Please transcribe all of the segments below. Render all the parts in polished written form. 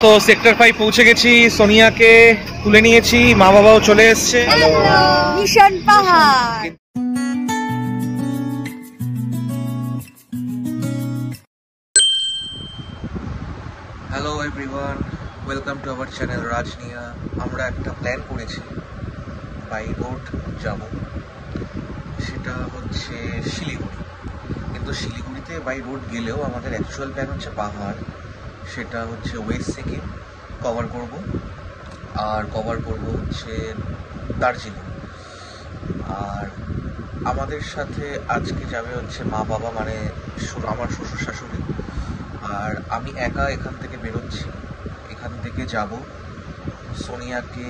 তো সেক্টর 5 পৌঁছে গেছি, সোনিয়াকে তুলে নিয়েছি, মা বাবাও চলে এসেছে। মিশন পাহাড়। Hello everyone, welcome to our channel Rajnia. আমরা একটা প্ল্যান করেছি, বাই রোড যাব, সেটা হচ্ছে শিলিগুড়ি। কিন্তু শিলিগুড়িতে বাই রোড গেলেও আমাদের অ্যাকচুয়াল প্ল্যান হচ্ছে পাহাড়, সেটা হচ্ছে ওয়েস্ট সিকিম কভার করব, আর কভার করব হচ্ছে দার্জিলিং। আর আমাদের সাথে আজকে যাবে হচ্ছে মা বাবা, মানে আমার শ্বশুর শাশুড়ি, আর আমি একা এখান থেকে বেরোচ্ছি। এখান থেকে যাব, সোনিয়াকে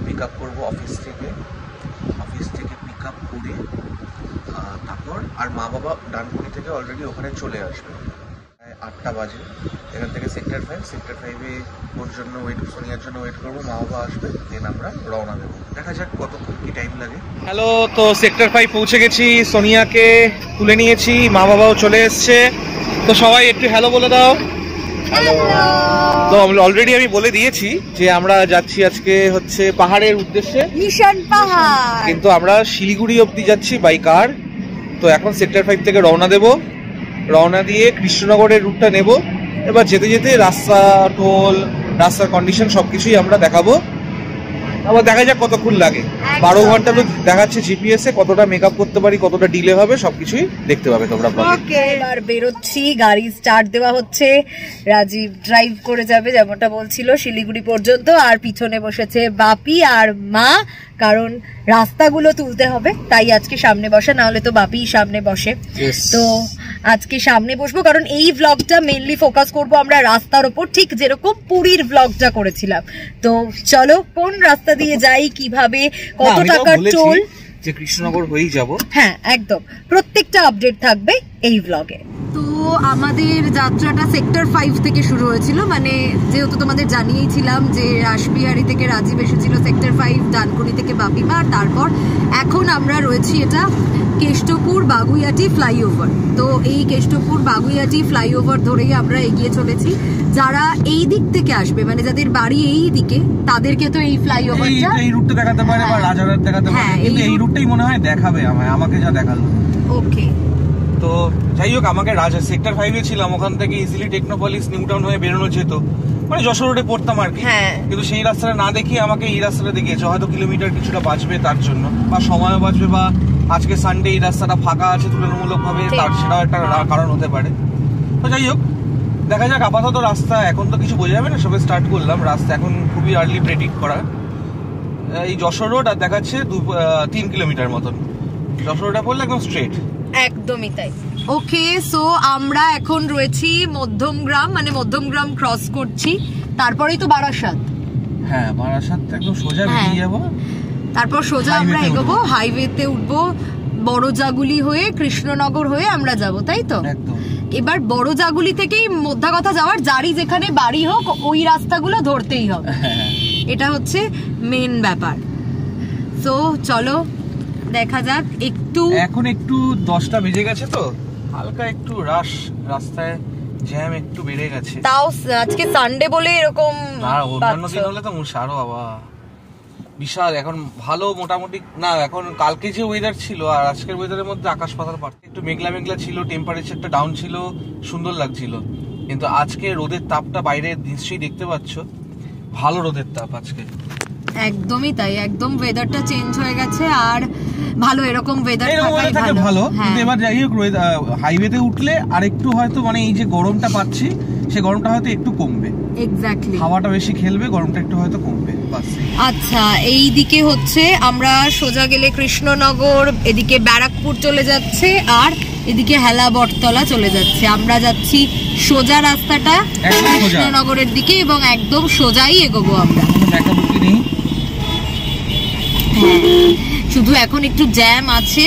পিক আপ করবো অফিস থেকে পিক আপ করে তারপর আর মা বাবা ডানকুনি থেকে অলরেডি ওখানে চলে আসবে। 8টা বাজে এখান থেকে সেক্টর 5-এ ওর জন্য সোনিয়ার জন্য ওয়েট করবো, মা বাবা আসবে, দেন আমরা রওনা দেবো। দেখা যাক কতক্ষণ কি টাইম লাগে। হ্যালো, তো সেক্টর 5 পৌঁছে গেছি, সোনিয়াকে তুলে নিয়েছি, মা বাবাও চলে এসছে। তো সবাই একটু হ্যালো বলে দাও। তো অলরেডি আমি বলে দিয়েছি যে আমরা যাচ্ছি আজকে হচ্ছে পাহাড়ের উদ্দেশ্যে, মিশন পাহাড়। কিন্তু আমরা শিলিগুড়ি অবধি যাচ্ছি বাই কার। তো এখন সেক্টর 5 থেকে রওনা দিয়ে কৃষ্ণনগরের রুটটা নেব। এবার যেতে যেতে রাস্তা, টোল, রাস্তার কন্ডিশন সবকিছুই আমরা দেখাবো। আবার দেখা যাক কতক্ষণ লাগে। 12 ঘন্টা তো দেখাচ্ছে জিপিএস এ, কতটা মেকআপ করতে পারি, কতটা ডিলে হবে, সবকিছুই দেখতে পাবে তোমরা। ওকে, এবার বেরোচ্ছি, গাড়ি স্টার্ট দেওয়া হচ্ছে, রাজীব ড্রাইভ করে যাবে যেমনটা বলছিল শিলিগুড়ি পর্যন্ত, আর পিছনে বসেছে বাপি আর মা, কারণ রাস্তাগুলো তুলতে হবে, তাই আজকে সামনে বসে, না হলে তো বাপি সামনে বসে। তো আজকে সামনে বসবো, কারণ এই ভ্লগটা মেইনলি ফোকাস করব আমরা রাস্তার উপর, ঠিক যেরকম পুরীর ভ্লগটা করেছিলাম। তো চলো, কোন রাস্তা দিয়ে যাই, কিভাবে, কত টাকার টোল, যে কৃষ্ণনগর হয়েই যাব। হ্যাঁ একদম, প্রত্যেকটা আপডেট থাকবে এই ভ্লগে। তো আমাদের যাত্রাটা সেক্টর 5 থেকে শুরু হয়েছিল, মানে যেহেতু তোমাদের জানিয়েছিলাম যে রাসবিহারী থেকে রাজীব এসেছিল সেক্টর 5, ডানকুনি থেকে বাপিমা, আর তারপর এখন আমরা রয়েছি এটা কেষ্টপুর বাগুইয়াটি ফ্লাইওভার। তো এই কেষ্টপুর বাগুইয়াটি ফ্লাইওভার ধরেই আমরা এগিয়ে চলেছি। যারা এই দিক থেকে আসবে, মানে যাদের বাড়ি এই দিকে, তাদেরকে তো এই ফ্লাইওভারটা, এই রুটটা দেখাতে পারে বা রাজারহাট দেখাতে পারে, কিন্তু এই রুটটাই মনে হয় দেখাবে আমাকে যা দেখালো। ওকে, তো যাই হোক, আমাকে সেক্টর 5 এ ছিলাম, ওখান থেকে ইজিলি টেকনোপলিস, নিউটাউন হয়ে বেরোনো যেত, মানে যশোর রোডে পড়তাম আর কি। কিন্তু সেই রাস্তাটা না দেখিয়ে আমাকে এই রাস্তাটা দেখিয়েছে, হয়তো কিলোমিটার কিছুটা বাঁচবে তার জন্য, বা সময়ও বাঁচবে, বা আজকে সানডে এই রাস্তাটা ফাঁকা আছে তুলনামূলক ভাবে, তার সেটাও একটা কারণ হতে পারে। তো যাই হোক, দেখা যাক। আপাতত রাস্তা এখন তো কিছু বোঝা যাবে না, সবে স্টার্ট করলাম, রাস্তা এখন খুবই আর্লি প্রেডিক্ট করা। এই যশোর রোড আর দেখাচ্ছে 3 কিলোমিটার মতন, যশোর রোডে পড়লে একদম স্ট্রেট, একদমই তাই। ওকে, সো আমরা এখন রয়েছি মধ্যমগ্রাম, মানে মধ্যমগ্রাম ক্রস করছি, তারপরেই তো বারাসাত। হ্যাঁ, বারাসাত একদম সোজা বেরিয়ে যাবো, তারপর সোজা আমরা এগোবো, হাইওয়েতে উঠবো, বড়জাগুলি হয়ে কৃষ্ণনগর হয়ে আমরা যাব, তাই তো? একদম। এবার বড়জাগুলি থেকেই মধ্যাকথা যাওয়ার, যারই যেখানে বাড়ি হোক ওই রাস্তাগুলো ধরতেই হবে, এটা হচ্ছে মেন ব্যাপার। সো চলো দেখা যাক। এখন একটু 10টা বেজে গেছে, তো হালকা একটু রাস্তায় জ্যাম একটু বেড়ে গেছে, তাও আজকে সানডে বলে এরকম। আর অন্যান্য দিন হলে তো আরো বাবা বিশাল। এখন ভালো মোটামুটি না, এখন কালকে যে ওয়েদার ছিল আর আজকের ওয়েদারের মধ্যে আকাশ পাতাল পার্থক্য। একটু মেঘলা ছিল, টেম্পারেচারটা ডাউন ছিল, সুন্দর লাগছিল। কিন্তু আজকে রোদের তাপটা বাইরে নিশ্চয়ই দেখতে পাচ্ছ, ভালো রোদের তাপ আজকে। একদমই তাই, একদম ওয়েদারটা চেঞ্জ হয়ে গেছে, আর ভালো এরকম ওয়েদার থাকলে ভালো। কিন্তু এবার যাই হোক, হাইওয়েতে উঠলে আর একটু হয়তো, মানে এই যে গরমটা পাচ্ছি, সে গরমটা হয়তো একটু কমবে। এক্স্যাক্টলি, হাওয়াটা বেশি খেলবে, গরমটা একটু হয়তো কমবে। আচ্ছা, এই দিকে হচ্ছে আমরা সোজা গেলে কৃষ্ণনগর, এদিকে ব্যারাকপুর চলে যাচ্ছে, আর এদিকে হেলা বটতলা চলে যাচ্ছে। আমরা যাচ্ছি সোজা রাস্তাটা কৃষ্ণনগরের দিকে, এবং একদম সোজাই এগোবো আমরা। শুধু এখন একটু জ্যাম আছে,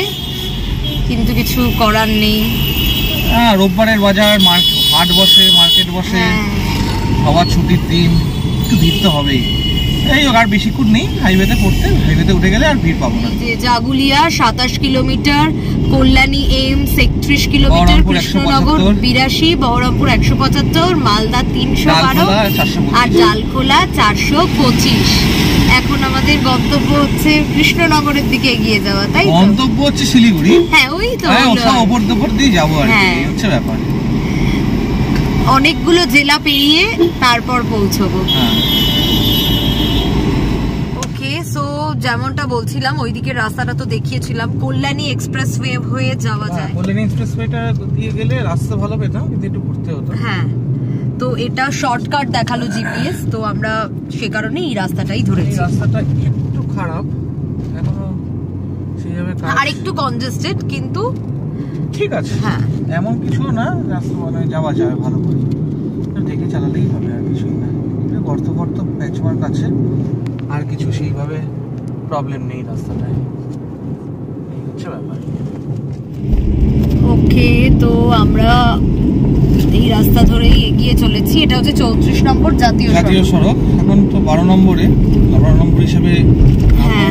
কিন্তু কিছু করার নেই। রোববারের বাজার, হাট বসে, মার্কেট বসে, সবার ছুটির দিন, একটু ভিড় তো হবেই। এই আর বেশিক্ষণ নেই হাইওয়েতে পড়তে, হাইওয়েতে উঠে গেলে আর ভিড় পাবো না। যে জাগুলিয়া 27 কিলোমিটার, কল্যাণী এম 31 কিলোমিটার, কৃষ্ণনগর 82, বহরমপুর 175, মালদা 312 আর ডালখোলা 425। এখন আমাদের গন্তব্য হচ্ছে কৃষ্ণনগরের দিকে এগিয়ে যাওয়া, তাই তো? গন্তব্য হচ্ছে শিলিগুড়ি। হ্যাঁ ওই তো, ওপর দোপর দিয়ে যাবো আর কি, হচ্ছে ব্যাপার। অনেকগুলো জেলা পেরিয়ে তারপর পৌঁছবো। ওকে, সো যেমনটা বলছিলাম ওইদিকে রাস্তাটা তো দেখিয়েছিলাম, কল্যাণী এক্সপ্রেসওয়ে হয়ে যাওয়া যায়। কল্যাণী এক্সপ্রেসওয়েটা দিয়ে গেলে রাস্তা ভালো পেতাম, কিন্তু একটু ঘুরতে হতো। হ্যাঁ, তো এটা শর্টকাট দেখালো জিপিএস, তো আমরা সে কারণে এই রাস্তাটাই ধরেছি। রাস্তাটা একটু খারাপ এখনো, সেইভাবে আর একটু কনজেস্টেড, কিন্তু ঠিক আছে। হ্যাঁ, এমন কিছু না, রাস্তা মানে যাওয়া যায় ভালো করে, দেখে চালালেই হবে, আর কিছুই না। গর্ত গর্ত প্যাচওয়ার্ক আছে, আর কিছু সেইভাবে প্রবলেম নেই রাস্তাটায়, এই হচ্ছে ব্যাপার। ওকে, তো আমরা এই রাস্তা ধরেই এগিয়ে চলেছি। এটা হচ্ছে 34 নম্বর জাতীয় সড়ক। এখন তো 12 নম্বর হিসেবে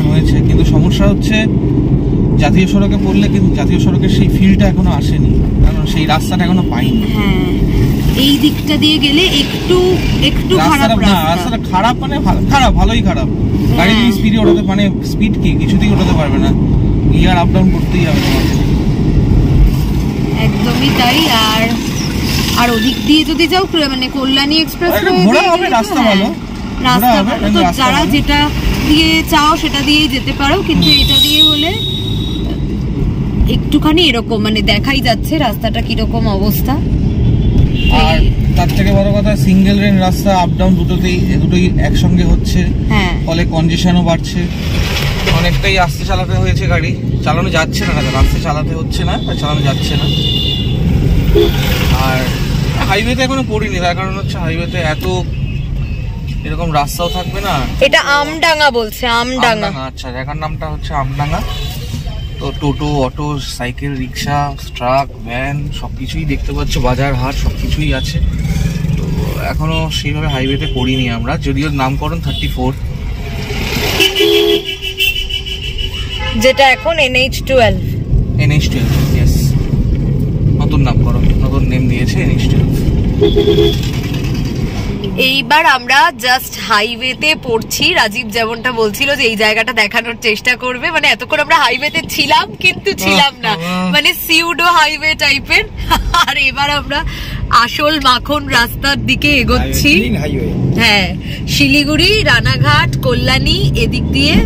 হয়েছে, কিন্তু সমস্যা হচ্ছে জাতীয় সড়কে পড়লে কিন্তু জাতীয় সড়কের সেই ফিলটা এখনো আসেনি, কারণ সেই রাস্তাটা এখনো পাইনি। হ্যাঁ, এই দিকটা দিয়ে গেলে একটু খারাপ রাস্তাটা খারাপ, মানে ভালোই খারাপ। গাড়ি যদি স্পিডে ওঠাতে, মানে স্পিড কি কিছুতেই ওঠাতে পারবে না, গিয়ার আপ ডাউন করতেই হবে তোমাকে। একদমই তাই। আর ওদিক দিয়ে যদি যাও, মানে কল্যাণী এক্সপ্রেস রাস্তা ভালো, তো যারা যেটা দিয়ে চাও সেটা দিয়েই যেতে পারো, কিন্তু এটা দিয়ে হলে একটুখানি এরকম মানে দেখাই যাচ্ছে রাস্তাটা কিরকম অবস্থা। আর তার থেকে বড় কথা, সিঙ্গেল লেন রাস্তা, আপ ডাউন দুটোই একসঙ্গে হচ্ছে, ফলে কনজেশনও বাড়ছে। অনেকটাই আস্তে চালাতে হয়েছে, গাড়ি চালানো যাচ্ছে না, রাস্তা চালাতে হচ্ছে না, চালানো যাচ্ছে না। আর হাইওয়েতে এখনো পড়িনি, তার কারণ হচ্ছে হাইওয়েতে এত এরকম রাস্তাও থাকবে না। এটা আমডাঙ্গা বলছে, আমডাঙ্গা। আচ্ছা, জায়গার নামটা হচ্ছে আমডাঙ্গা। তো টোটো, অটো, সাইকেল, রিক্সা, ট্রাক, ভ্যান সবকিছুই দেখতে পাচ্ছ, বাজার হাট সবকিছুই আছে। তো এখনো সেইভাবে হাইওয়েতে পড়িনি আমরা, যদিও নামকরণ 34, যেটা এখন NH12। ইয়েস, নতুন নামকরণ, নতুন নেম দিয়েছে NH12। এইবার আমরা জাস্ট হাইওয়েতে পড়ছি। রাজীব যেমনটা বলছিল যে এই জায়গাটা দেখানোর চেষ্টা করবে, মানে এতক্ষণ আমরা হাইওয়েতে ছিলাম কিন্তু ছিলাম না, মানে সিউডো হাইওয়ে টাইপের। আর এবার আমরা আসল মাখন রাস্তার দিকে এগোচ্ছি। হ্যাঁ, শিলিগুড়ি, রানাঘাট, কল্যাণী এদিক দিয়ে।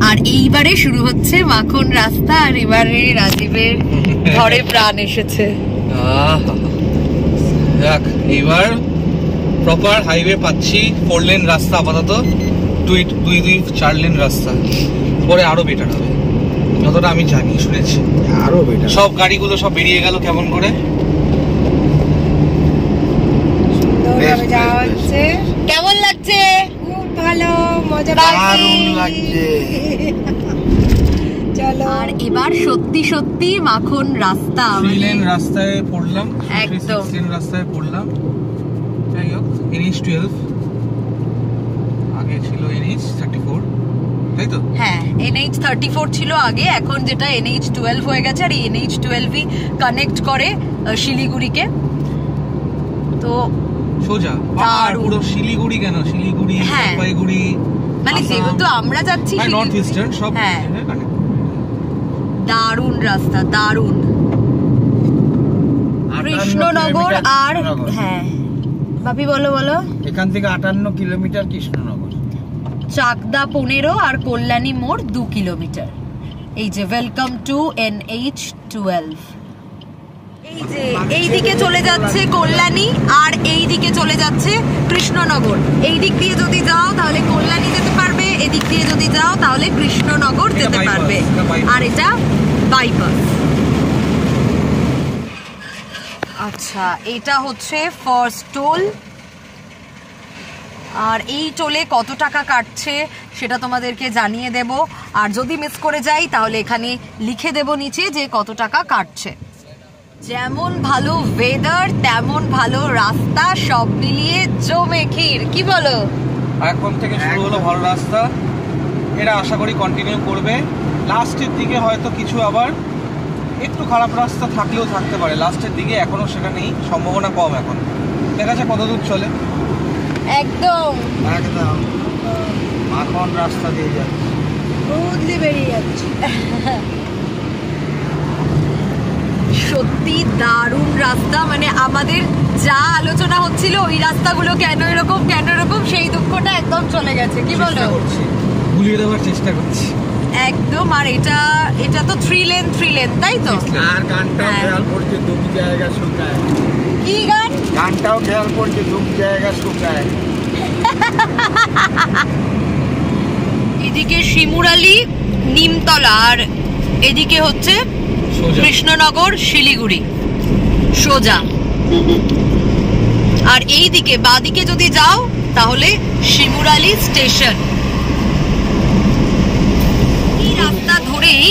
আর এইবারে শুরু হচ্ছে মাখন রাস্তা, আর এবারে রাজীবের ঘরে প্রাণ এসেছে। এবার প্রপার হাইওয়ে পাচ্ছি, 4 লেন রাস্তা আপাতত, 2-4 লেন রাস্তা, পরে আরো বেটার হবে, যতটা আমি জানি শুনেছি আরো বেটার। সব গাড়িগুলো সব বেরিয়ে গেল কেমন করে, কেমন লাগছে? খুব ভালো, মজা লাগছে। চলো, আর এবার সত্যি সত্যি মাখন রাস্তা, 3 লেন রাস্তায় পড়লাম, একদম 6 লেন রাস্তায় পড়লাম। যাই হোক, NH12 আগে ছিল NH34, তাই তো? হ্যাঁ, NH34 ছিল আগে, এখন যেটা NH12 হয়ে গেছে। আর এই NH12ই কানেক্ট করে শিলিগুড়িকে। তো সোজা পুরো শিলিগুড়ি, কেন শিলিগুড়ি, জলপাইগুড়ি, মানে যেহেতু আমরা যাচ্ছি নর্থ ইস্টার্ন সব। হ্যাঁ, দারুণ রাস্তা, দারুণ। কৃষ্ণনগর আর হ্যাঁ বাপি বলো। এখান থেকে 58 কিলোমিটার কৃষ্ণনগর, চাকদা 15 আর কল্যাণী মোড় 2 কিলোমিটার। এই যে ওয়েলকাম টু NH12। এই যে এই দিকে চলে যাচ্ছে কল্যাণী, আর এই দিকে চলে যাচ্ছে কৃষ্ণনগর। এই দিক দিয়ে যদি যাও তাহলে কল্যাণী যেতে পারবে, এদিক দিয়ে যদি যাও তাহলে কৃষ্ণনগর যেতে পারবে। আর এটা বাইপাস। আচ্ছা, এটা হচ্ছে ফার্স্ট টোল। আর এই টোলে কত টাকা কাটছে সেটা তোমাদেরকে জানিয়ে দেব, আর যদি মিস করে যাই তাহলে এখানে লিখে দেব নিচে যে কত টাকা কাটছে। যেমন ভালো ওয়েদার তেমন ভালো রাস্তা, সব মিলিয়ে জমে ক্ষীর, কি বলো? এখন থেকে শুরু হলো ভালো রাস্তা, এরা আশা করি কন্টিনিউ করবে। লাস্টের দিকে হয়তো কিছু আবার একটু খারাপ রাস্তা থাকলেও থাকতে পারে, লাস্টের দিকে এখনো সেটা নেই, সম্ভাবনা কম। এখন দেখা যাক কত দূর চলে। একদম একদম মাখন রাস্তা দিয়ে যাচ্ছে, বদলে বেরিয়ে যাচ্ছে। সত্যি দারুণ রাস্তা, মানে আমাদের যা আলোচনা হচ্ছিল ওই রাস্তাগুলো কেন এরকম সেই দুঃখটা একদম চলে গেছে, কি বলো? চেষ্টা করছি, ভুলিয়ে দেওয়ার চেষ্টা করছি একদম। আর এটা তো 3 লেন তাই তো? আর গানটাও হ্যাঁ। খেয়াল করছে দুম জায়গা শুকায়, কি গান? গানটাও খেয়াল করছে দুম জায়গা শুকায়। এদিকে শিমুরালি নিমতলা, আর এদিকে হচ্ছে সোজা। কৃষ্ণনগর শিলিগুড়ি সোজা। আর এইদিকে বাদিকে যদি যাও তাহলে শিমুরালি স্টেশন। এই রাস্তা ধরেই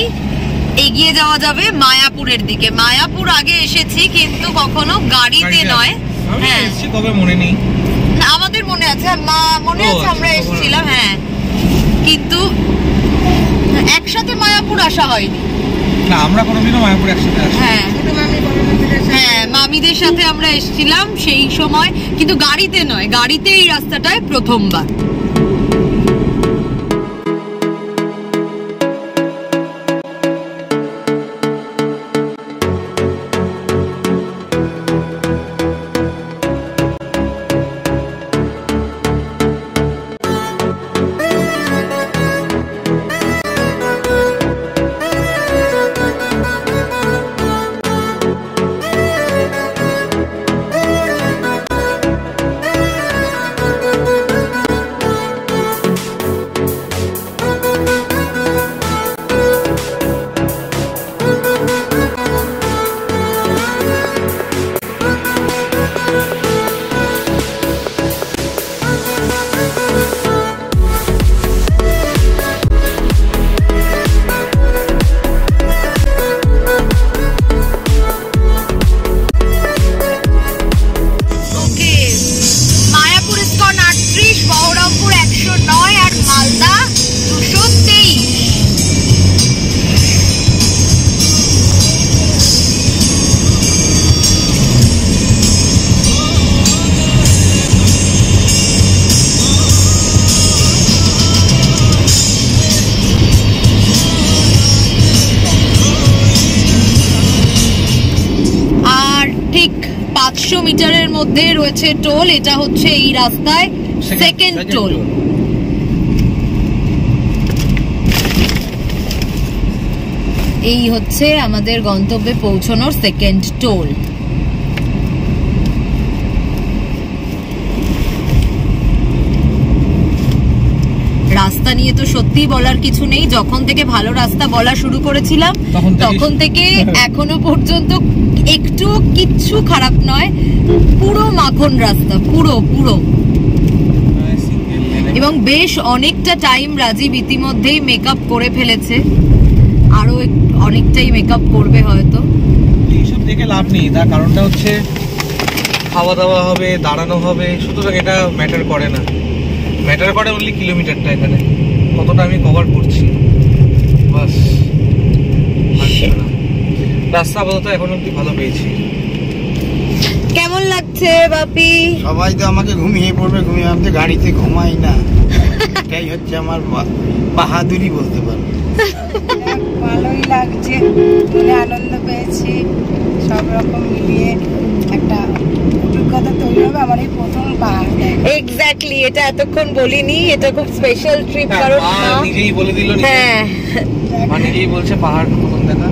এগিয়ে যাওয়া যাবে মায়াপুরের দিকে। মায়াপুর আগে এসেছি কিন্তু কখনো গাড়িতে নয়। আমি হ্যাঁ, এসেছি, তবে মনে নেই। না, আমাদের মনে আছে, মনে ও, আছে আমরা আচ্ছা, এসেছিলাম। হ্যাঁ, কিন্তু একসাথে মায়াপুর আসা হয়নি। না, আমরা কোনোদিনও মায়াপুর একসাথে আসি। হ্যাঁ হ্যাঁ, মামিদের সাথে আমরা এসেছিলাম সেই সময়, কিন্তু গাড়িতে নয়, গাড়িতে এই রাস্তাটায় প্রথমবার। মিটারের মধ্যে রয়েছে টোল। এটা হচ্ছে এই রাস্তায় সেকেন্ড টোল। এই হচ্ছে আমাদের গন্তব্যে পৌঁছানোর সেকেন্ড টোল। রাস্তা নিয়ে তো সত্যি বলার কিছু নেই, যখন থেকে ভালো রাস্তা বলা শুরু করেছিলাম তখন থেকে এখনো পর্যন্ত একটু কিচ্ছু খারাপ নয়, পুরো মাখন রাস্তা, পুরো পুরো। এবং বেশ অনেকটা টাইম রাজীব ইতিমধ্যেই মেকআপ করে ফেলেছে, আরো অনেকটাই মেকআপ করবে হয়তো। এইসব দেখে লাভ নেই, তার কারণটা হচ্ছে খাওয়া দাওয়া হবে, দাঁড়ানো হবে, সুতরাং এটা ম্যাটার করে না। ম্যাটার করে অনলি কিলোমিটারটা, এখানে কতটা আমি কভার করছি বাস। রাস্তা আপাতত এখন অব্দি ভালো পেয়েছি। কেমন লাগছে বাপি? সবাই তো আমাকে ঘুমিয়ে পড়বে, ঘুমিয়ে আমি তো গাড়িতে ঘুমাই না, এটাই হচ্ছে আমার বাহাদুরি বলতে পারো। ভালোই লাগছে, মনে আনন্দ পেয়েছি, সব রকম মিলিয়ে একটা অভিজ্ঞতা তৈরি হবে। আমার এই প্রথম পাহাড় দেখা। এক্স্যাক্টলি, এটা এতক্ষণ বলিনি, এটা খুব স্পেশাল ট্রিপ। কারণ নিজেই বলে দিল, হ্যাঁ নিজেই বলছে পাহাড় প্রথম দেখা।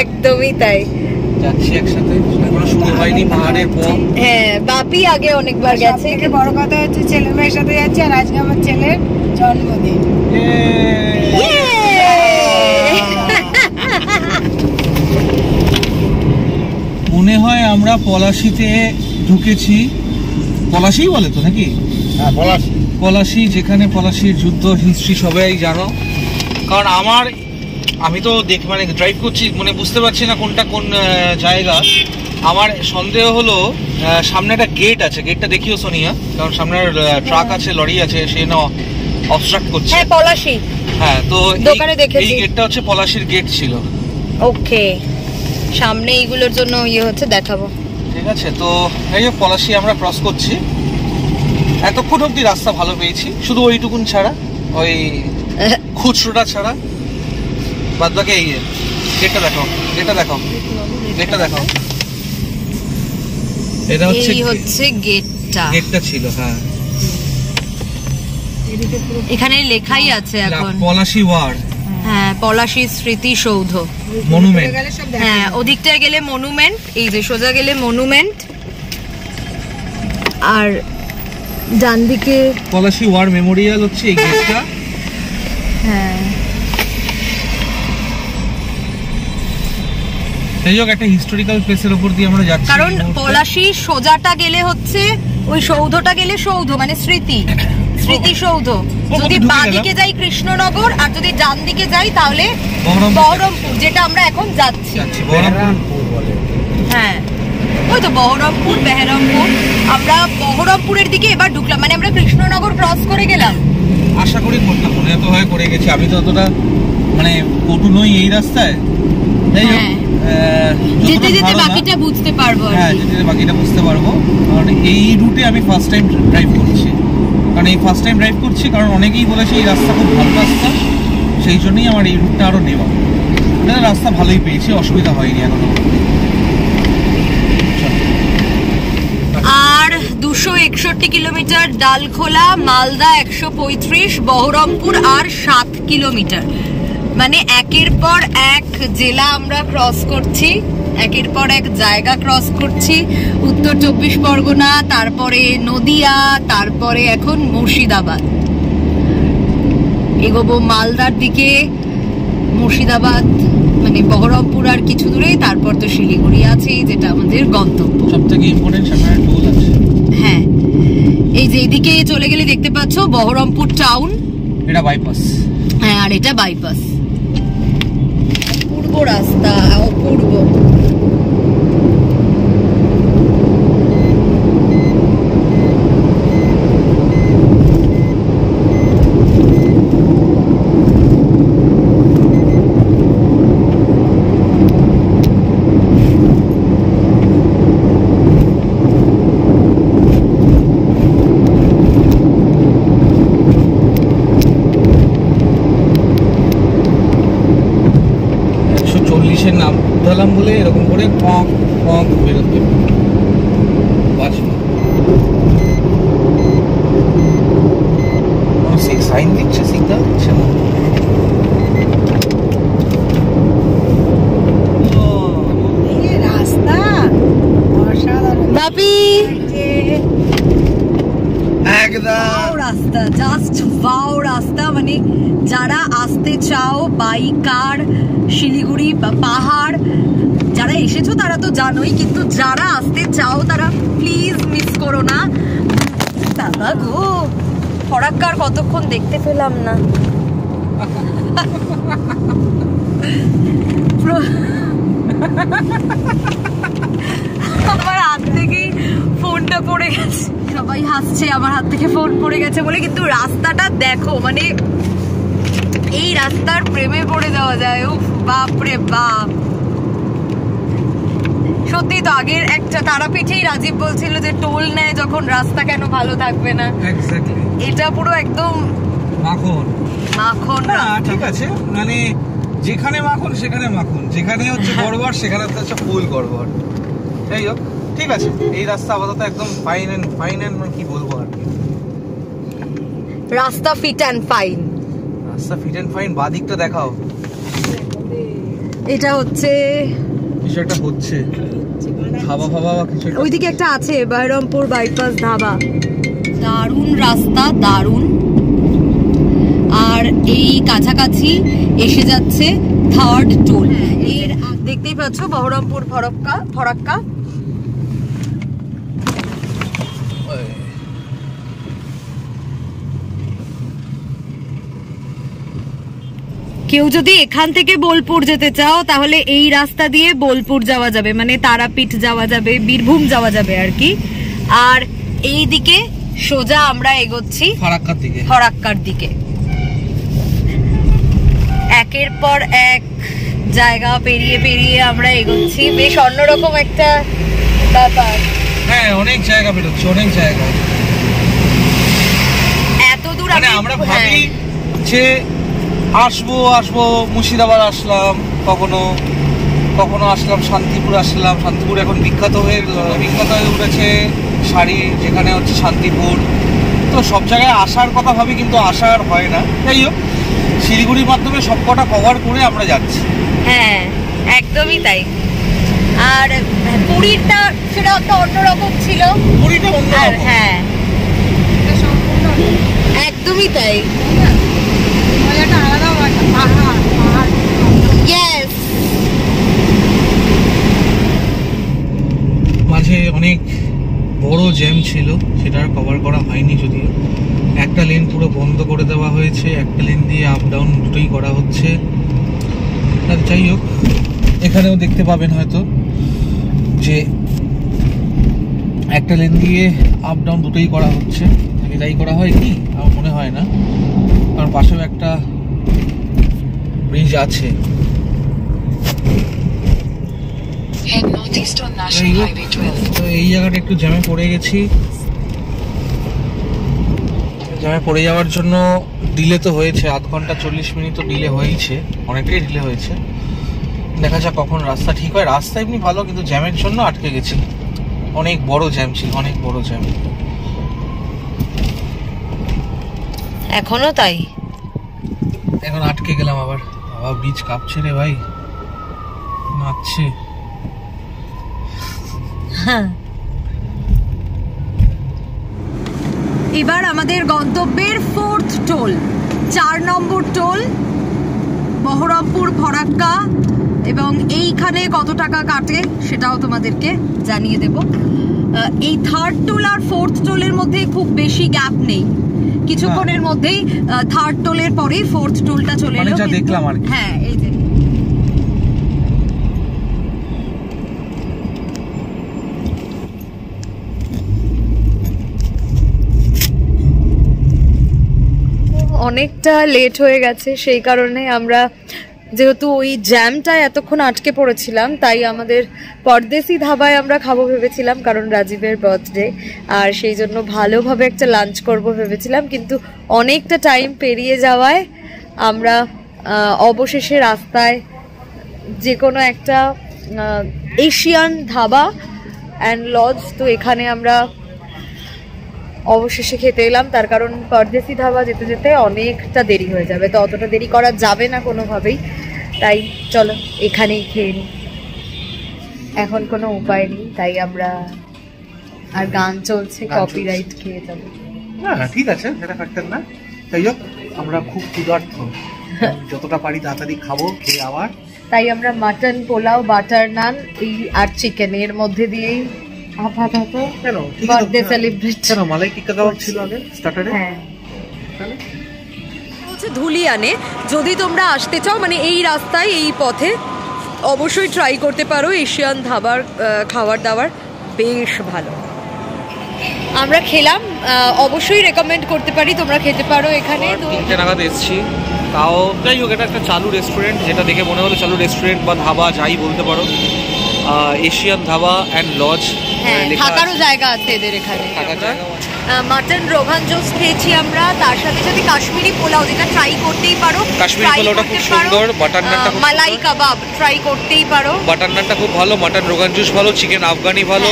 একদমই তাই, যাচ্ছি একসাথে, এখনো শুরু হয়নি পাহাড়ের পথ। হ্যাঁ, বাপি আগে অনেকবার গেছে। সবথেকে বড় কথা হচ্ছে ছেলে মেয়ের সাথে যাচ্ছি, আর আজকে আমার ছেলের জন্মদিন। মনে হয় আমরা পলাশিতে ঢুকেছি, পলাশি বলে তো নাকি? হ্যাঁ, পলাশি, যেখানে পলাশির যুদ্ধ হিস্ট্রি সবাই জানো। কারণ আমি তো ড্রাইভ করছি, মানে বুঝতে পারছি না কোনটা কোন জায়গা। আমার সন্দেহ হলো সামনে একটা গেট আছে, গেটটা দেখিও সোনিয়া, কারণ সামনে ট্রাক আছে, লরি আছে, সে না অবস্ট্রাক্ট করছে। হ্যাঁ পলাশি। হ্যাঁ, তো দোকানে দেখেছি। এই গেটটা হচ্ছে পলাশির গেট ছিল। ওকে, সামনে এইগুলোর জন্য ইয়ে হচ্ছে, দেখাবো। ঠিক আছে, তো এই যে পলাশি আমরা ক্রস করছি। এতক্ষণ অব্দি রাস্তা ভালো পেয়েছি, শুধু ওইটুকুন ছাড়া, ওই খুচরোটা ছাড়া, বাদ বাকি এই গেটটা দেখো, গেটটা দেখো, গেটটা দেখো। এটা হচ্ছে গেটটা। গেটটা ছিল, হ্যাঁ। এখানে লেখাই আছে এখন পলাশি ওয়ার্ড। হ্যাঁ, পলাশি স্মৃতিসৌধ, মনুমেন্ট। হ্যাঁ, ওদিকটায় গেলে মনুমেন্ট, এই যে সোজা গেলে মনুমেন্ট, আর ডান দিকে পলাশি ওয়ার মেমোরিয়াল হচ্ছে এই গেটটা। হ্যাঁ, এই যে একটা হিস্টোরিক্যাল প্লেসের উপর দিয়ে আমরা যাচ্ছি, কারণ পলাশি সোজাটা গেলে হচ্ছে ওই সৌধটা গেলে সৌধ মানে স্মৃতিসৌধ। যদি বাঁ দিকে যাই কৃষ্ণনগর, আর যদি ডান দিকে যাই তাহলে বহরমপুর, যেটা আমরা এখন যাচ্ছি। হ্যাঁ, ওই তো বহরমপুর, বেহরমপুর। আমরা বহরমপুরের দিকে এবার ঢুকলাম, মানে আমরা কৃষ্ণনগর ক্রস করে গেলাম। আশা করি করতাম, মনে এত হয় করে গেছি। আমি তো অতটা মানে পটু নই এই রাস্তায়, তাই যেতে যেতে বাকিটা বুঝতে পারবো। হ্যাঁ, যেতে যেতে বাকিটা বুঝতে পারবো। কারণ এই রুটে আমি ফার্স্ট টাইম ড্রাইভ করছি, কারণ অনেকেই বলেছে এই রাস্তা খুব ভালো রাস্তা, সেই জন্যই আমার এই রুটটা আরো নেওয়া। রাস্তা ভালোই পেয়েছি, অসুবিধা হয়নি এখনো। আর 261 কিলোমিটার ডালখোলা, মালদা 135, বহরমপুর আর 7 কিলোমিটার। মানে একের পর এক জেলা আমরা ক্রস করছি, একের পর এক জায়গা ক্রস করছি। উত্তর 24 পরগনা, তারপরে নদিয়া, তারপরে এখন মুর্শিদাবাদ। এগোবো মালদার দিকে, মুর্শিদাবাদ মানে বহরমপুর আর কিছু দূরেই, তারপর তো শিলিগুড়ি আছেই, যেটা আমাদের গন্তব্য। সবথেকে ইম্পর্টেন্ট সামনে টোল আছে। হ্যাঁ, এই যে এইদিকে চলে গেলে দেখতে পাচ্ছ বহরমপুর টাউন, এটা বাইপাস। হ্যাঁ, আর এটা বাইপাস। পূর্ব রাস্তা, অপূর্ব। নাম উঠালাম বলে এরকম করে পক পক বেরোতে সাইন দিচ্ছে, সিগন্যাল দিচ্ছে না। রাস্তা অসাধারণ বাপি, একদম রাস্তা জাস্ট ওয়াও রাস্তা। মানে যারা আসতে চাও বাই কার, শিলিগুড়ি বা পাহাড়, যারা এসেছো তারা তো জানোই, কিন্তু যারা আসতে চাও তারা প্লিজ মিস করো না। দাদা গো, ফরাক্কার কতক্ষণ দেখতে পেলাম না। আমার হাত থেকেই ফোনটা পড়ে গেছে, সবাই হাসছে আমার হাত থেকে ফোন পড়ে গেছে বলে, কিন্তু রাস্তাটা দেখো, মানে এই রাস্তার প্রেমে পড়ে যাওয়া যায়। উফ, বাপরে বাপ। সত্যি তো, আগের একটা তারাপীঠেই রাজীব বলছিল যে টোল নেয় যখন রাস্তা কেন ভালো থাকবে না। এটা পুরো একদম মাখন মাখন। ঠিক আছে, মানে যেখানে মাখন সেখানে মাখন, যেখানে হচ্ছে গড়বড় সেখানে হচ্ছে ফুল গড়বড়। যাই হোক, ঠিক আছে, এই রাস্তা আপাতত একদম ফাইন এন্ড কি বলবো আর কি, রাস্তা ফিট অ্যান্ড ফাইন। রাস্তা ফিট অ্যান্ড ফাইন। বাদিকটা দেখাও, এটা হচ্ছে কিছু একটা হচ্ছে, ধাবা ফাবা কিছু। ওইদিকে একটা আছে বহরমপুর বাইপাস ধাবা। দারুণ রাস্তা, দারুণ। আর এই কাছাকাছি এসে যাচ্ছে থার্ড টোল। এর দেখতেই পাচ্ছ বহরমপুর ফরাক্কা। কেউ যদি এখান থেকে বোলপুর যেতে চাও তাহলে এই রাস্তা দিয়ে বোলপুর যাওয়া যাবে, মানে তারাপীঠ যাওয়া যাবে, বীরভূম যাওয়া যাবে আর কি। আর এই দিকে সোজা আমরা এগোচ্ছি ফরাক্কার দিকে। একের পর এক জায়গা পেরিয়ে পেরিয়ে আমরা এগোচ্ছি, বেশ অন্যরকম একটা ব্যাপার। হ্যাঁ, অনেক জায়গা বেরোচ্ছে, অনেক জায়গা। এত দূর মানে আমরা ভাবি যে আসবো মুর্শিদাবাদ আসলাম, কখনো আসলাম শান্তিপুর আসলাম। শান্তিপুর এখন বিখ্যাত হয়ে উঠেছে শাড়ি, যেখানে হচ্ছে শান্তিপুর। তো সব জায়গায় আসার কথা ভাবি, কিন্তু আসার হয় না। যাই হোক, শিলিগুড়ির মাধ্যমে সবকটা কভার করে আমরা যাচ্ছি। হ্যাঁ, একদমই তাই। আর পুরীটা সেটা একটা অন্যরকম ছিল, পুরীটা অন্যরকম। হ্যাঁ, একদমই তাই। মজাটা আলাদা, পাহাড়। ইয়েস। মাঝে অনেক বড় জ্যাম ছিল, সেটা আর কভার করা হয়নি। যদিও একটা লেন পুরো বন্ধ করে দেওয়া হয়েছে, একটা লেন দিয়ে আপ ডাউন দুটোই করা হচ্ছে। যাই হোক, এখানেও দেখতে পাবেন হয়তো যে একটা লেন দিয়ে আপ ডাউন দুটোই করা হচ্ছে। এটাই করা হয় কি আমার মনে হয় না, কারণ পাশেও একটা ব্রিজ আছে। তো এই জায়গাটা একটু জ্যামে পড়ে গেছি। জ্যামে পড়ে যাওয়ার জন্য ডিলে তো হয়েছে, আধ ঘন্টা 40 মিনিট তো ডিলে হয়েছে, অনেকটাই ডিলে হয়েছে। দেখা যাক কখন রাস্তা ঠিক হয়। রাস্তা এমনি ভালো, কিন্তু জ্যামের জন্য আটকে গেছি। অনেক বড় জ্যাম ছিল, অনেক বড় জ্যাম। এখনো তাই, এখন আটকে গেলাম আবার। ব্রিজ কাঁপছে রে ভাই, নাচছে। এবার আমাদের গন্তব্যের 4th টোল, 4 নম্বর টোল, বহরমপুর ফরাক্কা। এবং এইখানে কত টাকা কাটে সেটাও তোমাদেরকে জানিয়ে দেব। এই 3rd টোল আর 4th টোলের মধ্যে খুব বেশি গ্যাপ নেই, কিছুক্ষণের মধ্যেই 3rd টোলের পরেই 4th টোলটা চলে এলো। দেখলাম আর কি। হ্যাঁ, এই যে অনেকটা লেট হয়ে গেছে, সেই কারণে আমরা, যেহেতু ওই জ্যামটা এতক্ষণ আটকে পড়েছিলাম, তাই আমাদের পরদেশি ধাবায় আমরা খাবো ভেবেছিলাম, কারণ রাজীবের বার্থডে। আর সেই জন্য ভালোভাবে একটা লাঞ্চ করব ভেবেছিলাম, কিন্তু অনেকটা টাইম পেরিয়ে যাওয়ায় আমরা অবশেষে রাস্তায় যে কোনো একটা এশিয়ান ধাবা অ্যান্ড লজ, তো এখানে আমরা অবশেষে খেতে এলাম। তার কারণ পরদেশি ধাবা যেতে যেতে অনেকটা দেরি হয়ে যাবে, তো অতটা দেরি করা যাবে না কোনোভাবেই। তাই চলো এখানেই খেয়ে নিই, এখন কোনো উপায় নেই। তাই আমরা, আর গান চলছে, কপিরাইট খেয়ে যাবে। না ঠিক আছে, সেটা ফ্যাক্টর না। যাই হোক, আমরা খুব ক্ষুধার্ত, যতটা পারি তাড়াতাড়ি খাবো, খেয়ে আবার। তাই আমরা মাটন পোলাও, বাটার নান এই আর চিকেন এর মধ্যে দিয়েই আপাতত বার্থডে সেলিব্রেট। কেন মালাই টিক্কা কাবাব ছিল আগে স্টার্টারে? হ্যাঁ, হচ্ছে ধুলিয়ানে। যদি তোমরা আসতে চাও, মানে এই রাস্তায়, এই পথে, অবশ্যই ট্রাই করতে পারো এশিয়ান ধাবার খাবার দাবার, বেশ ভালো। আমরা খেলাম, অবশ্যই রেকমেন্ড করতে পারি, তোমরা খেতে পারো এখানে। 3টে নাগাদ এসছি, তাও যাই হোক, এটা একটা চালু রেস্টুরেন্ট, যেটা দেখে মনে হলো চালু রেস্টুরেন্ট বা ধাবা যাই বলতে পারো। এশিয়ান ধাবা অ্যান্ড লজ, হ্যাঁ, থাকারও জায়গা আছে এদের এখানে। মাটন রোগান জোস খেয়েছি আমরা, তার সাথে সাথে কাশ্মীরি পোলাও, যেটা ট্রাই করতেই পারো। কাশ্মীরি পোলাওটা খুব সুন্দর, বাটার নানটা, মালাই কাবাব ট্রাই করতেই পারো। বাটার নানটা খুব ভালো, মাটন রোগান জুস ভালো, চিকেন আফগানি ভালো,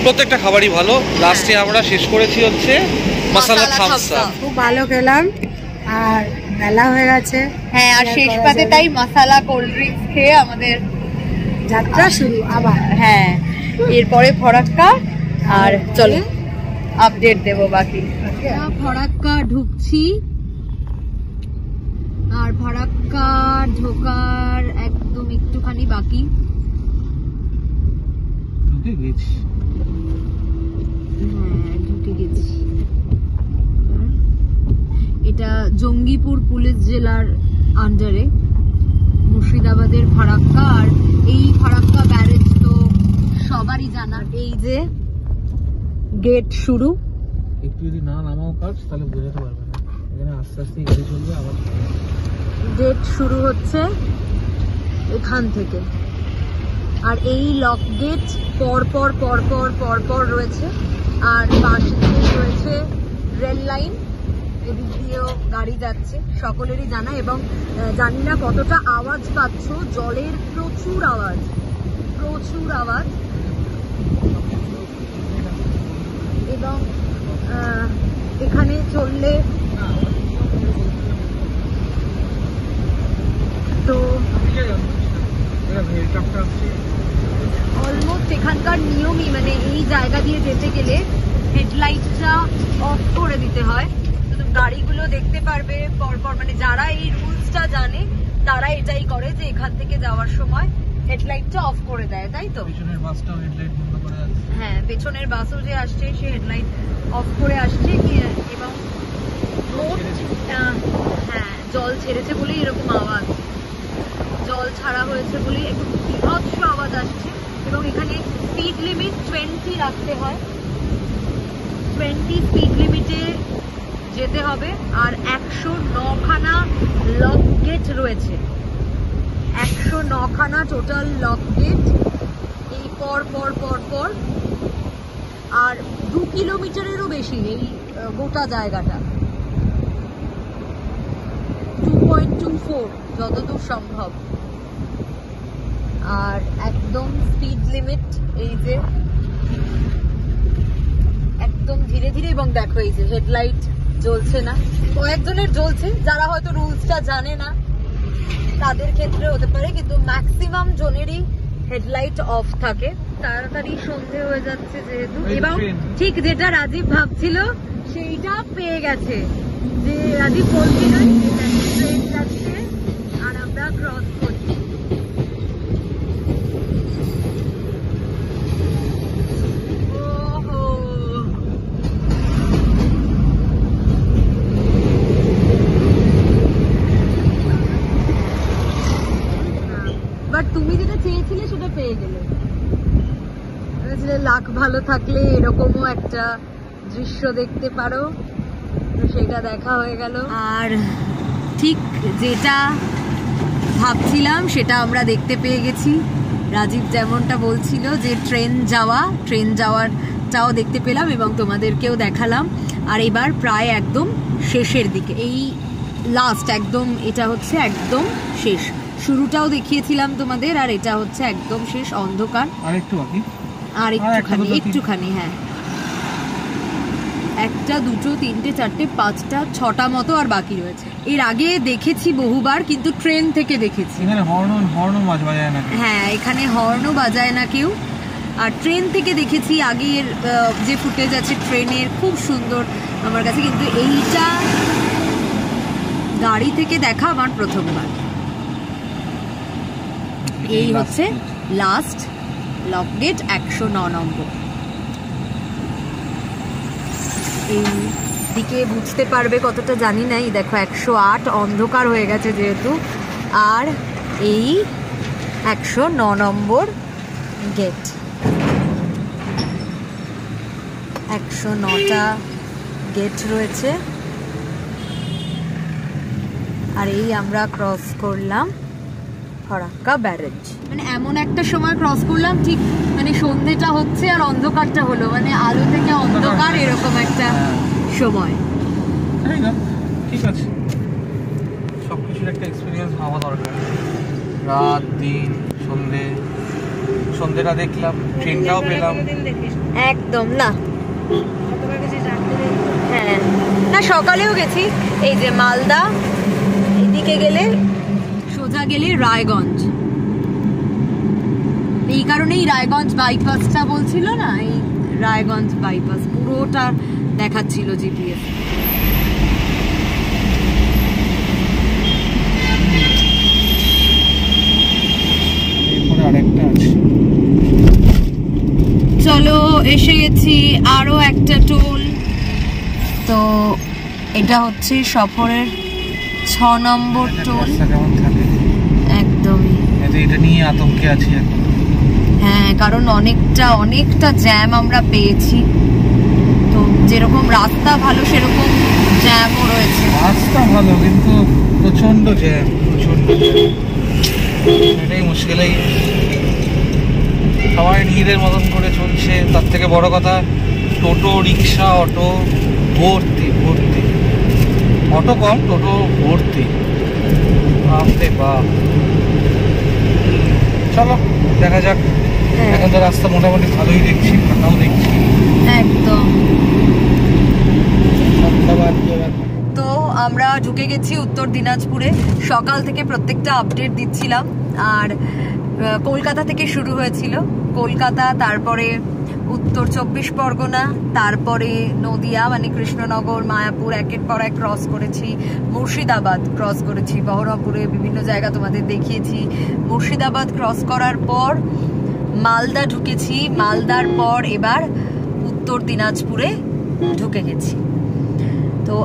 প্রত্যেকটা খাবারই ভালো। লাস্টে আমরা শেষ করেছি হচ্ছে মশলা থামস আপ। খুব ভালো খেলাম, আর মেলা হয়ে গেছে। হ্যাঁ, আর শেষ পাতে তাই মশলা কোল্ড ড্রিঙ্কস খেয়ে আমাদের যাত্রা শুরু আবার। হ্যাঁ, এরপরে ফরাক্কা, আর চলো আপডেট দেবো বাকি। ফরাক্কা ঢুকছি, আর ফরাক্কা ঢোকার একদম একটুখানি বাকি। ঢুকে গেছি, হ্যাঁ ঢুকে গেছি। এটা জঙ্গিপুর পুলিশ জেলার আন্ডারে। মুর্শিদাবাদের ফারাক্কা। আর এই ফারাক্কা ব্যারেজ তো সবারই জানা। এই যে গেট শুরু, একটু যদি না নামাও কাজ তাহলে বোঝাতে পারবে না, এখানে আস্তে আস্তে গাড়ি চলবে। আবার গেট শুরু হচ্ছে এখান থেকে। আর এই লক গেট পর পর পর পর পর পর রয়েছে। আর পাশে রয়েছে রেল লাইন, এদিক দিয়েও গাড়ি যাচ্ছে, সকলেরই জানা। এবং জানি না কতটা আওয়াজ পাচ্ছ, জলের প্রচুর আওয়াজ, প্রচুর আওয়াজ। এবং এখানে চললে তো অলমোস্ট এখানকার নিয়মই, মানে এই জায়গা দিয়ে যেতে গেলে হেডলাইটটা অফ করে দিতে হয়। তো গাড়িগুলো দেখতে পারবে পরপর, মানে যারা এই রুলসটা জানে তারা এটাই করে যে এখান থেকে যাওয়ার সময় হেডলাইটটা অফ করে দেয়, তাই তো? পেছনের বাসটাও হেডলাইট বন্ধ করে আছে। হ্যাঁ, পেছনের বাসও যে আসছে সে হেডলাইট অফ করে আসছে। এবং হ্যাঁ, জল ছেড়েছে বলেই এরকম আওয়াজ, জল ছাড়া হয়েছে বলেই একটু বিভৎস আওয়াজ আসছে। এবং এখানে স্পিড লিমিট 20 রাখতে হয়, 20 স্পিড লিমিটে যেতে হবে। আর 109খানা লক গেট রয়েছে, 109খানা টোটাল লক গেট এই পর পর পর পর। আর 2 কিলোমিটারেরও বেশি এই গোটা জায়গাটা, 2.24 যতদূর সম্ভব। আর একদম স্পিড লিমিট এই যে একদম ধীরে ধীরে। এবং দেখো এই যে হেডলাইট জ্বলছে না, কয়েকজনের জ্বলছে, যারা হয়তো রুলসটা জানে না তাদের ক্ষেত্রে হতে পারে, কিন্তু ম্যাক্সিমাম জনেরই হেডলাইট অফ থাকে। তাড়াতাড়ি সন্ধে হয়ে যাচ্ছে যেহেতু। এবং ঠিক যেটা রাজীব ভাবছিল সেইটা পেয়ে গেছে, যে রাজীব বলছিল ট্রেন যাচ্ছে আর আমরা ক্রস করছি। ওহো, বাট তুমি যেটা চেয়েছিলে সেটা পেয়ে গেলে। লাক ভালো থাকলে এরকমও একটা দৃশ্য দেখতে পারো, সেটা দেখা হয়ে গেল। আর ঠিক যেটা ভাবছিলাম সেটা আমরা দেখতে পেয়ে গেছি। রাজীব যেমনটা বলছিল যে ট্রেন যাওয়ারটাও দেখতে পেলাম এবং তোমাদেরকেও দেখালাম। আর এবার প্রায় একদম শেষের দিকে, এই লাস্ট একদম, এটা হচ্ছে একদম শেষ। শুরুটাও দেখিয়েছিলাম তোমাদের, আর এটা হচ্ছে একদম শেষ, অন্ধকার। আর একটুখানি হ্যাঁ, 1টা 2টো 3টে 4টে 5টা 6টা মতো আর বাকি রয়েছে। এর আগে দেখেছি বহুবার, কিন্তু ট্রেন থেকে দেখেছি। এখানে হর্নও বাজায় না। হ্যাঁ, এখানে হর্নও বাজায় না কেউ। আর ট্রেন থেকে দেখেছি আগের যে ফুটেজ আছে ট্রেনের, খুব সুন্দর আমার কাছে। কিন্তু এইটা গাড়ি থেকে দেখা আমার প্রথমবার। এই হচ্ছে লাস্ট লক গেট 109 নম্বর। এই দিকে বুঝতে পারবে কতটা জানি না, এই দেখো 108, অন্ধকার হয়ে গেছে যেহেতু। আর এই 109 নম্বর গেট, 109টা গেট রয়েছে। আর এই আমরা ক্রস করলাম ফারাক্কা ব্যারেজ। মানে এমন একটা সময় ক্রস করলাম, ঠিক মানে সন্ধ্যেটা হচ্ছে আর অন্ধকারটা হলো, মানে আলো থেকে অন্ধকার, এরকম একটা সময়। ঠিক আছে, সবকিছুর একটা এক্সপিরিয়েন্স হওয়া দরকার। রাত, দিন, সন্ধ্যেটা দেখলাম, ট্রেনটাও পেলাম। একদম না, হ্যাঁ না, সকালেও গেছি। এই যে মালদা, এদিকে গেলে সোজা গেলে রায়গঞ্জ। এই কারণেই রায়গঞ্জ বাইপাসটা বলছিল না, এই রায়গঞ্জ বাইপাস পুরোটা দেখাচ্ছিল জিপিএস। চলো, এসে গেছি আরো একটা টোল। তো এটা হচ্ছে সফরের 6 নম্বর টোল। একদমই এটা নিয়ে আতঙ্কে আছি এখন। হ্যাঁ, কারণ অনেকটা জ্যাম আমরা পেয়েছি। তো যেরকম রাস্তা ভালো সেরকম জ্যামও রয়েছে। রাস্তা ভালো কিন্তু প্রচন্ড জ্যাম, এটাই মুশকিল। সবাই নিজেদের মতন করে চলছে। তার থেকে বড় কথা, টোটো, রিক্সা, অটো ভর্তি। অটো কম, টোটো ভর্তি। বাপরে বাপ। চলো দেখা যাক। এখন তো রাস্তা মোটামুটি ভালোই দেখছি, ফাঁকাও দেখছি একদম। তো আমরা ঢুকে গেছি উত্তর দিনাজপুরে। সকাল থেকে প্রত্যেকটা আপডেট দিচ্ছিলাম। আর কলকাতা থেকে শুরু হয়েছিল, কলকাতা, তারপরে উত্তর 24 পরগনা, তারপরে নদিয়া মানে কৃষ্ণনগর, মায়াপুর, একের পর এক ক্রস করেছি, মুর্শিদাবাদ ক্রস করেছি, বহরমপুরে বিভিন্ন জায়গা তোমাদের দেখিয়েছি। মুর্শিদাবাদ ক্রস করার পর মালদা ঢুকেছি, মালদার পর এবার উত্তর দিনাজপুরে ঢুকে গেছি। তো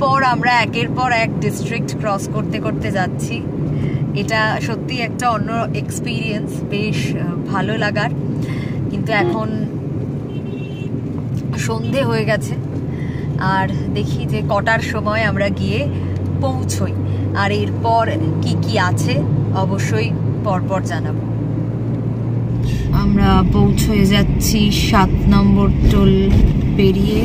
পর আমরা একের পর এক ডিস্ট্রিক্ট ক্রস করতে যাচ্ছি। এটা সত্যি একটা অন্য এক্সপিরিয়েন্স, বেশ ভালো লাগার। কিন্তু এখন সন্ধে হয়ে গেছে, আর দেখি যে কটার সময় আমরা গিয়ে পৌঁছই। আর এরপর কি আছে অবশ্যই পরপর জানাবো। আমরা পৌঁছে যাচ্ছি 7 নম্বর টোল পেরিয়ে।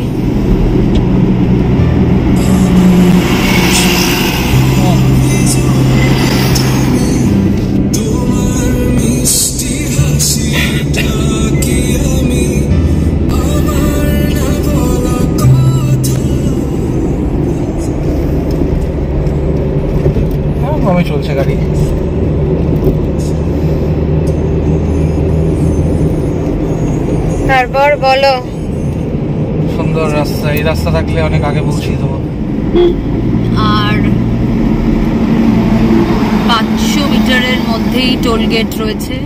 চলছে গাড়ি। তারপর বলো। সুন্দর রাস্তা, এই রাস্তা থাকলে অনেক আগে পৌঁছে দেবো। আর 500 মিটারের মধ্যেই টোল গেট রয়েছে।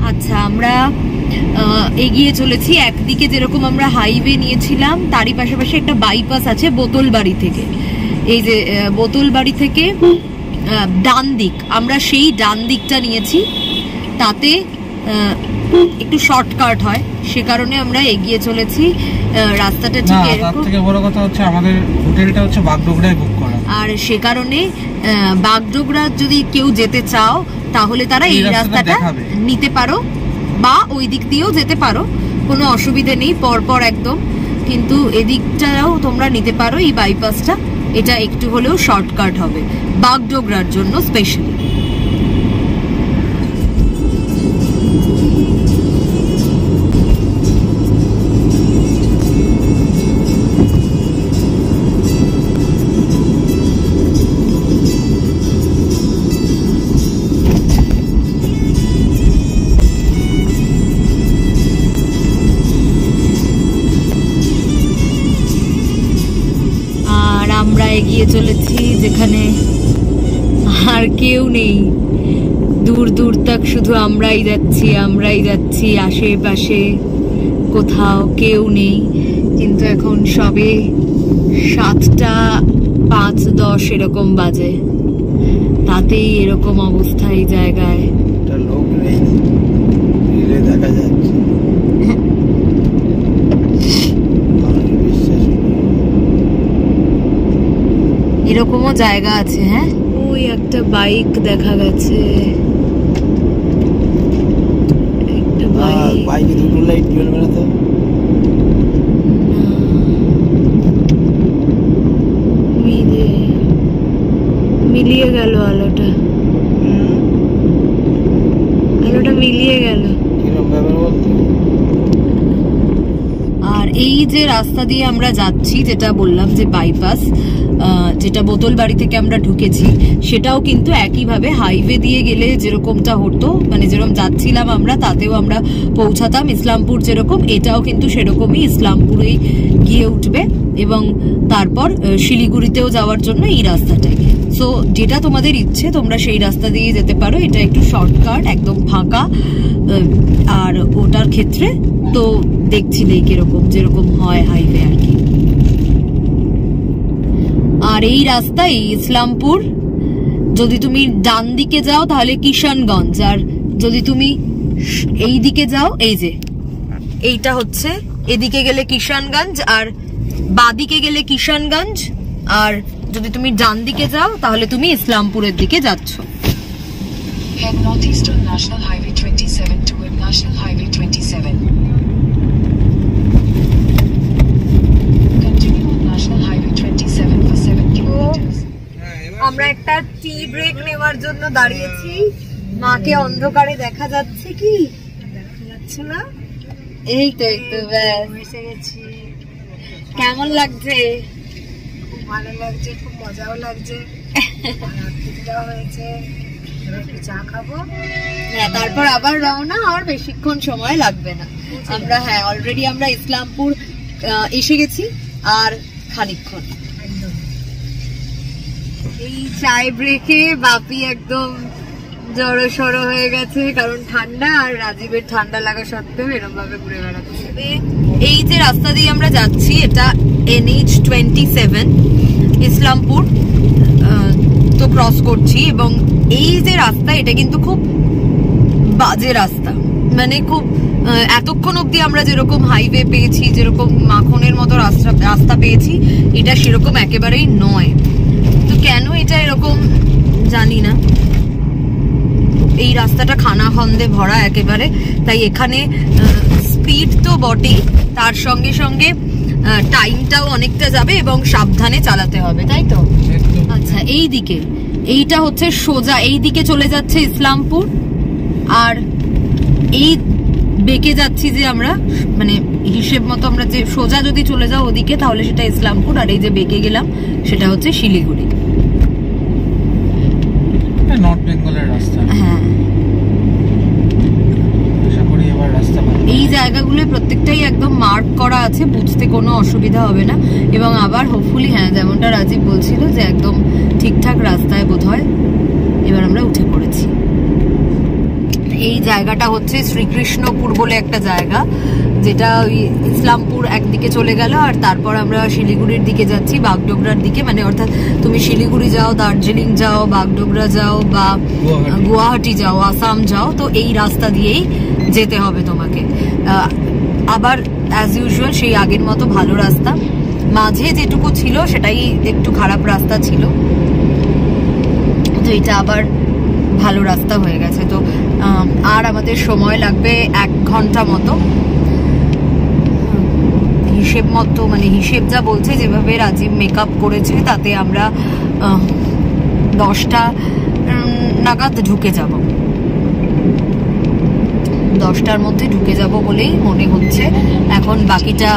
আচ্ছা, আমরা এগিয়ে চলেছি। একদিকে যেরকম আমরা হাইওয়ে নিয়েছিলাম, তারই পাশাপাশি একটা বাইপাস আছে বোতলবাড়ি থেকে। এই যে বোতলবাড়ি থেকে ডান দিক, আমরা সেই ডান দিকটা নিয়েছি। তাতে একটু শর্টকাট হয়, সে কারণে আমরা এগিয়ে চলেছি। রাস্তাটা ঠিক এরকম। তার থেকে বড় কথা হচ্ছে আমাদের হোটেলটা হচ্ছে বাগডোগরায় বুক করা, আর সে কারণে বাগডোগরা যদি কেউ যেতে চাও তাহলে তারা এই রাস্তাটা নিতে পারো, বা ওই দিক দিয়েও যেতে পারো, কোনো অসুবিধা নেই, পরপর একদম। কিন্তু এদিকটাও তোমরা নিতে পারো, এই বাইপাসটা। এটা একটু হলেও শর্টকাট হবে বাগডোগরার জন্য স্পেশালি। আমরা এগিয়ে চলেছি যেখানে আর কেউ নেই, দূর তক শুধু আমরাই যাচ্ছি, আশেপাশে কোথাও কেউ নেই। কিন্তু এখন সবে 7টা 5-10 এরকম বাজে, তাতেই এরকম অবস্থা এই জায়গায়। লোক নেই, দেখা যাচ্ছে। এরকমও জায়গা আছে। হ্যাঁ, ওই একটা বাইক দেখা গেছে, একটা বাইকে দুটো লাইট জ্বলবে না তো? মিলিয়ে গেল আলোটা মিলিয়ে গেল। আর এই যে রাস্তা দিয়ে আমরা যাচ্ছি, যেটা বললাম যে বাইপাস, যেটা বোতলবাড়ি থেকে আমরা ঢুকেছি, সেটাও কিন্তু একইভাবে হাইওয়ে দিয়ে গেলে যেরকমটা হতো, মানে যেরকম যাচ্ছিলাম আমরা, তাতেও আমরা পৌঁছাতাম ইসলামপুর যেরকম, এটাও কিন্তু সেরকমই ইসলামপুরেই গিয়ে উঠবে এবং তারপর শিলিগুড়িতেও যাওয়ার জন্য এই রাস্তাটাই। সো যেটা তোমাদের ইচ্ছে তোমরা সেই রাস্তা দিয়ে যেতে পারো, এটা একটু শর্টকাট, একদম ফাঁকা। আর ওটার ক্ষেত্রে তো দেখছিলেই কিরকম যেরকম হয় হাইওয়ে আর কি। আর এই রাস্তায় ইসলামপুর, যদি তুমি ডান দিকে যাও তাহলে কিষানগঞ্জ, আর যদি তুমি এই দিকে যাও, এই যে এইটা হচ্ছে এদিকে গেলে কিষানগঞ্জ, আর বাদিকে গেলে কিষানগঞ্জ, আর যদি তুমি ডান দিকে যাও তাহলে তুমি ইসলামপুরের দিকে যাচ্ছ। Head northeast on National Highway 27 toward National Highway 27. Continue on National Highway 27 for 7 kilometers. আমরা একটা টি ব্রেক নেওয়ার জন্য দাঁড়িয়েছি। মাকে অন্ধকারে দেখা যাচ্ছে কি? দেখা যাচ্ছে না? এই তো একটু ব্যাস এসে গেছি। কেমন লাগছে? খুব ভালো লাগছে, খুব মজাও লাগছে। হয়েছে, একটু চা খাবো, হ্যাঁ, তারপর আবার রওনা। আর বেশিক্ষণ সময় লাগবে না। আমরা অলরেডি আমরা ইসলামপুর এসে গেছি, আর খানিকক্ষণ। এই চায় ব্রেকে বাপি একদম জড়ো সড়ো হয়ে গেছে, কারণ ঠান্ডা, আর রাজীবের ঠান্ডা লাগা সত্ত্বেও এরকম ভাবে ঘুরে বেড়াচ্ছে। এই যে রাস্তা দিয়ে আমরা যাচ্ছি এটা NH 27 ইসলামপুর তো ক্রস করছি, এবং এই যে রাস্তা এটা কিন্তু খুব বাজে রাস্তা, মানে খুব এতক্ষণ অব্দি আমরা যেরকম হাইওয়ে পেয়েছি, যেরকম মাখনের মতো রাস্তা পেয়েছি, এটা সেরকম একেবারেই নয়। তো কেন এটা এরকম জানি না। এই রাস্তাটা খানাখন্দে ভরা একেবারে, তাই এখানে স্পিড তো বটেই, তার সঙ্গে সঙ্গে টাইমটাও অনেকটা যাবে এবং সাবধানে চালাতে হবে, তাই তো? আচ্ছা, এই দিকে এইটা হচ্ছে সোজা এই দিকে চলে যাচ্ছে ইসলামপুর, আর এই বেঁকে যাচ্ছি যে আমরা, মানে হিসেব মতো আমরা যে সোজা যদি চলে যাও ওদিকে তাহলে সেটা ইসলামপুর, আর এই যে বেঁকে গেলাম সেটা হচ্ছে শিলিগুড়ি। নর্থ বেঙ্গলের রাস্তা। হ্যাঁ, আশা করি এবার রাস্তা ভালো। এই জায়গাগুলো প্রত্যেকটাই একদম মার্ক করা আছে, বুঝতে কোনো অসুবিধা হবে না। এবং আবার হোপফুলি, হ্যাঁ, যেমনটা রাজীব বলছিল যে একদম ঠিকঠাক রাস্তায় বোধহয় এবার আমরা উঠে পড়েছি। এই জায়গাটা হচ্ছে শ্রীকৃষ্ণপুর বলে একটা জায়গা, যেটা ওই ইসলামপুর একদিকে চলে গেল, আর তারপর আমরা শিলিগুড়ির দিকে যাচ্ছি, বাগডোগরার দিকে। মানে অর্থাৎ তুমি শিলিগুড়ি যাও, দার্জিলিং যাও, বাগডোগরা যাও, বা গুয়াহাটি যাও, আসাম যাও, তো এই রাস্তা দিয়েই যেতে হবে তোমাকে। আবার অ্যাজ ইউজুয়াল সেই আগের মতো ভালো রাস্তা, মাঝে যেটুকু ছিল সেটাই একটু খারাপ রাস্তা ছিল, তো এটা আবার ভালো রাস্তা হয়ে গেছে। তো আর আমাদের সময় লাগবে 1 ঘন্টা মতো হিসেব মতো, মানে হিসেব যা বলছে, যেভাবে রাজীব মেকআপ করেছে তাতে আমরা 10টা নাগাদ ঢুকে যাব, 10টার মধ্যে ঢুকে যাব বলেই মনে হচ্ছে। এখন বাকিটা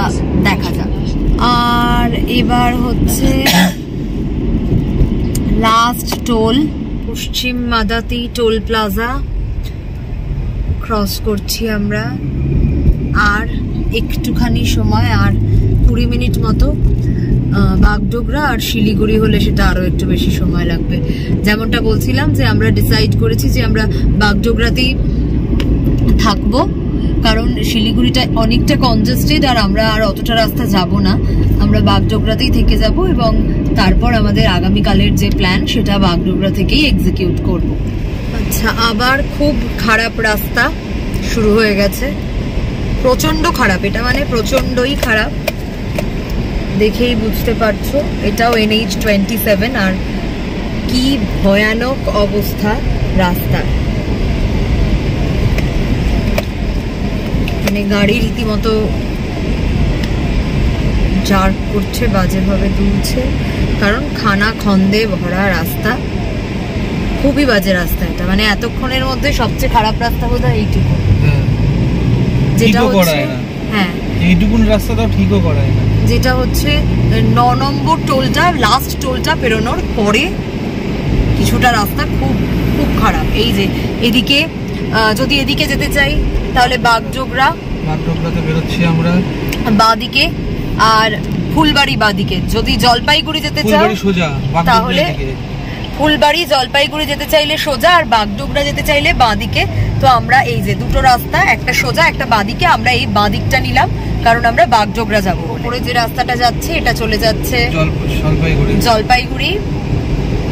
দেখা যাক। আর এবার হচ্ছে লাস্ট টোল, পশ্চিম মাদাতি টোল প্লাজা ক্রস করছি আমরা। আর একটুখানি সময়, আর 20 মিনিট মতো। বাগডোগরা আর শিলিগুড়ি হলে সেটা আরো একটু বেশি সময় লাগবে। যেমনটা বলছিলাম যে আমরা ডিসাইড করেছি যে আমরা বাগডোগরাতেই থাকবো, কারণ শিলিগুড়িটা অনেকটা কনজেস্টেড, আর আমরা আর অতটা রাস্তা যাব না, আমরা বাগডোগরাতেই থেকে যাব, এবং তারপর আমাদের আগামীকালের যে প্ল্যান সেটা বাগডোগরা থেকেই এক্সিকিউট করব। আচ্ছা, আবার খুব খারাপ রাস্তা শুরু হয়ে গেছে, প্রচন্ড খারাপ, এটা মানে প্রচন্ডই খারাপ, দেখেই বুঝতে পারছো। এটাও NH 27, আর কি ভয়ানক অবস্থা রাস্তার, মানে গাড়ি রীতিমতো জার্ক করছে, বাজেভাবে দুলছে, কারণ খানা খন্দে ভরা রাস্তা, খুবই বাজে রাস্তা এটা। মানে এতক্ষণের মধ্যে সবচেয়ে খারাপ রাস্তা বোধহয় এইটুকু, যেটা হচ্ছে, হ্যাঁ, এইটুকুন রাস্তাটাও ঠিকও করায় না, যেটা হচ্ছে 9 নম্বর টোলটা, লাস্ট টোলটা পেরোনোর পরে কিছুটা রাস্তা খুব খুব খারাপ। এই যে এদিকে, যদি এদিকে যেতে চাই তাহলে বাগডোগরাতে বেরোচ্ছি আমরা বাদিকে, আর ফুলবাড়ি বাদিকে। যদি জলপাইগুড়ি যেতে চাও তাহলে ফুলবাড়ি জলপাইগুড়ি যেতে চাইলে সোজা, আর বাগডোগরা যেতে চাইলে বাঁদিকে। তো আমরা এই যে দুটো রাস্তা, একটা সোজা একটা বাঁদিকে, আমরা এই বাঁদিকটা নিলাম কারণ আমরা বাগডোগরা যাবো। ওপরে যে রাস্তাটা যাচ্ছে এটা চলে যাচ্ছে জলপাইগুড়ি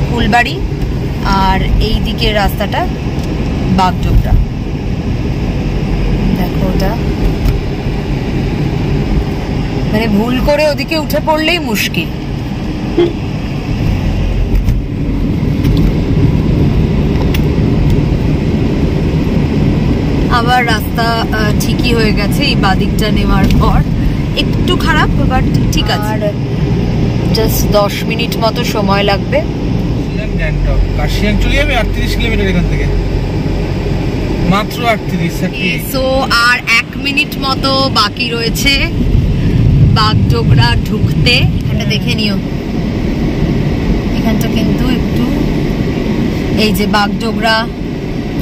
ফুলবাড়ি, আর এই দিকের রাস্তাটা বাগডোগরা। দেখো ওটা মানে ভুল করে ওদিকে উঠে পড়লেই মুশকিল। আবার রাস্তা ঠিকই হয়ে গেছে এই বাদিকটা নেওয়ার পর, একটু খারাপ বাট ঠিক আছে। আর জাস্ট 10 মিনিট মতো সময় লাগবে। কাশিয়াং চলে যাবে 38 কিলোমিটার এখান থেকে, মাত্র 38। সো আর 1 মিনিট মতো বাকি রয়েছে বাগডোগরা ঢুকতে। এটা দেখে নিও, এখানটা কিন্তু একটু এই যে বাগডোগরা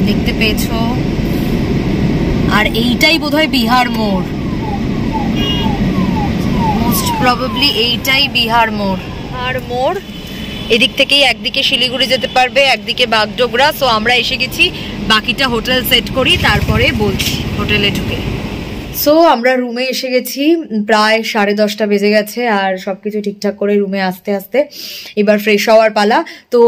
দেখতে পেয়েছো, আর এইটাই বোধহয় বিহার মোড়, মোস্ট প্রবাবলি এইটাই বিহার মোড়। আর মোড় এদিক থেকেই একদিকে শিলিগুড়ি যেতে পারবে, একদিকে বাগডোগরা। সো আমরা এসে গেছি, বাকিটা হোটেল সেট করি তারপরে বলছি হোটেলে ঢুকে। সো আমরা রুমে এসে গেছি, প্রায় 10:30 বেজে গেছে, আর সবকিছু ঠিকঠাক করে রুমে আসতে আসতে এবার ফ্রেশ হওয়ার পালা। তো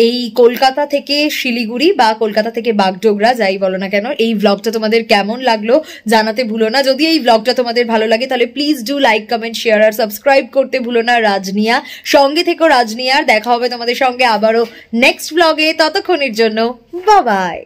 এই কলকাতা থেকে শিলিগুড়ি বা কলকাতা থেকে বাগডোগরা যাই বলো না কেন, এই ব্লগটা তোমাদের কেমন লাগলো জানাতে ভুলো না। যদি এই ব্লগটা তোমাদের ভালো লাগে তাহলে please do like, comment, share আর সাবস্ক্রাইব করতে ভুলো না। রাজনিয়া সঙ্গে থেকো, রাজনিয়ার দেখা হবে তোমাদের সঙ্গে আবারও নেক্সট ব্লগে। ততক্ষণের জন্য বাই বাই।